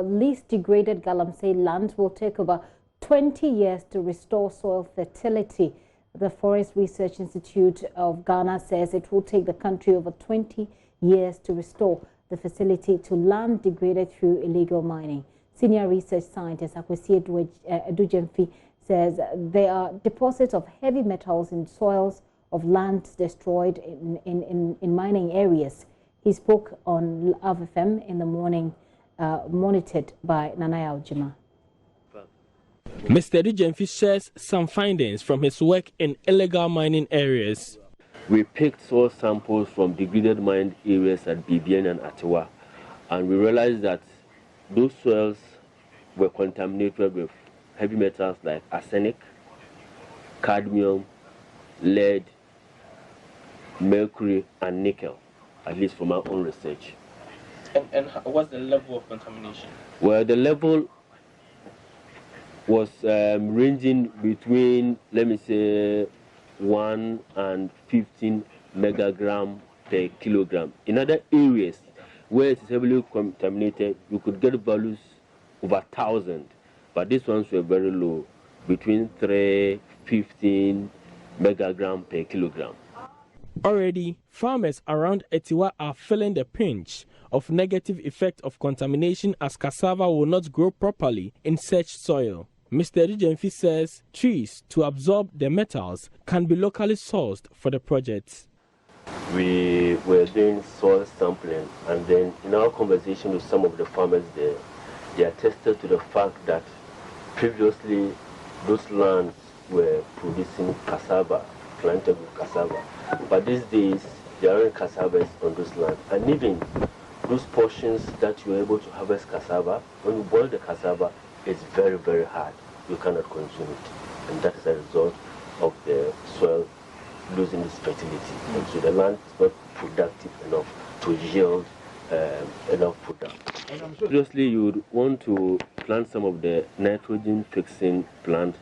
least degraded galamsey lands will take over 20 years to restore soil fertility. The Forest Research Institute of Ghana says it will take the country over 20 years to restore the facility to land degraded through illegal mining. Senior research scientist Akwesi Edujemfi says there are deposits of heavy metals in soils of lands destroyed in mining areas. He spoke on FM in the morning, monitored by Nanaya Ojima. Mr. Edujemfi shares some findings from his work in illegal mining areas. We picked soil samples from degraded mined areas at BBN and Atiwa, and we realized that those soils were contaminated with heavy metals like arsenic, cadmium, lead, mercury, and nickel, at least from our own research. And what's the level of contamination? Well, the level was ranging between, let me say, 1 and 15 megagram per kilogram. In other areas where it is heavily contaminated, you could get values over 1,000, but these ones were very low, between 3-15 megagram per kilogram. Already, farmers around Etiwa are feeling the pinch of negative effect of contamination as cassava will not grow properly in such soil. Mr. Edujemfi says trees to absorb the metals can be locally sourced for the project. We were doing soil sampling, and then in our conversation with some of the farmers there, they attested to the fact that previously those lands were producing cassava, planted with cassava. But these days, there aren't cassavas on those lands. And even those portions that you are able to harvest cassava, when you boil the cassava, it's very, very hard. You cannot consume it. And that is a result of the soil losing its fertility. And so the land is not productive enough to yield enough product. Obviously, you would want to plant some of the nitrogen-fixing plants,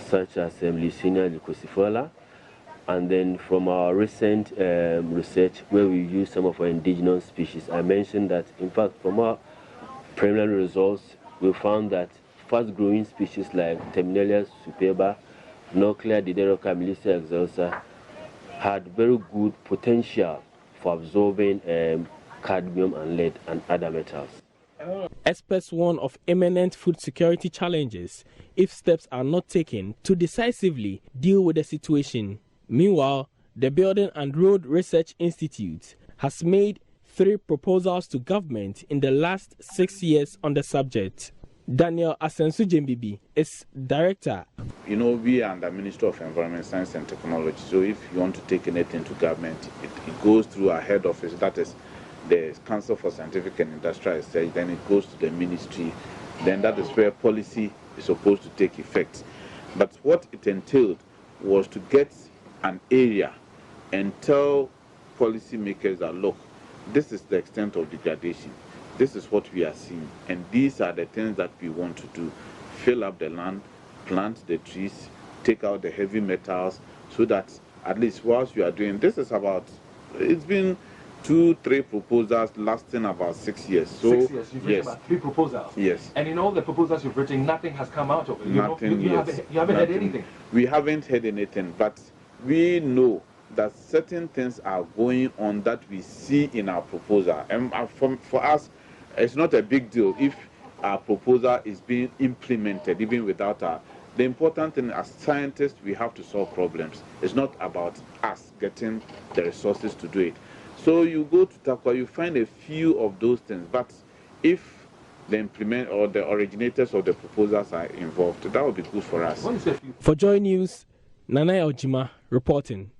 such as Leucaena leucosifera. And then from our recent research, where we use some of our indigenous species, I mentioned that, in fact, from our preliminary results, we found that fast-growing species like Terminalia superba, Nuclear Dideroca Melissa excelsa had very good potential for absorbing cadmium and lead and other metals. Experts warn of imminent food security challenges if steps are not taken to decisively deal with the situation. Meanwhile, the Building and Road Research Institute has made 3 proposals to government in the last 6 years on the subject. Daniel Asensu Jembibi is director. You know, we are the Minister of Environment, Science and Technology. So if you want to take anything to government, it goes through our head office, that is the Council for Scientific and Industrial Research, then it goes to the ministry, then that is where policy is supposed to take effect. But what it entailed was to get an area and tell policymakers that, look, this is the extent of degradation. This is what we are seeing, and these are the things that we want to do. Fill up the land, plant the trees, take out the heavy metals, so that at least whilst we are doing this, is about, it's been 2-3 proposals lasting about 6 years. So 6 years, you've written about 3 proposals. Yes. And in all the proposals you've written, nothing has come out of it. You haven't heard anything. We haven't heard anything, but we know that certain things are going on that we see in our proposal. And for us, it's not a big deal if our proposal is being implemented, even without our. The important thing as scientists, we have to solve problems. It's not about us getting the resources to do it. So you go to Takwa, you find a few of those things, but if the implement or the originators of the proposals are involved, that would be good for us. For JoyNews, Nanaya Ojima reporting.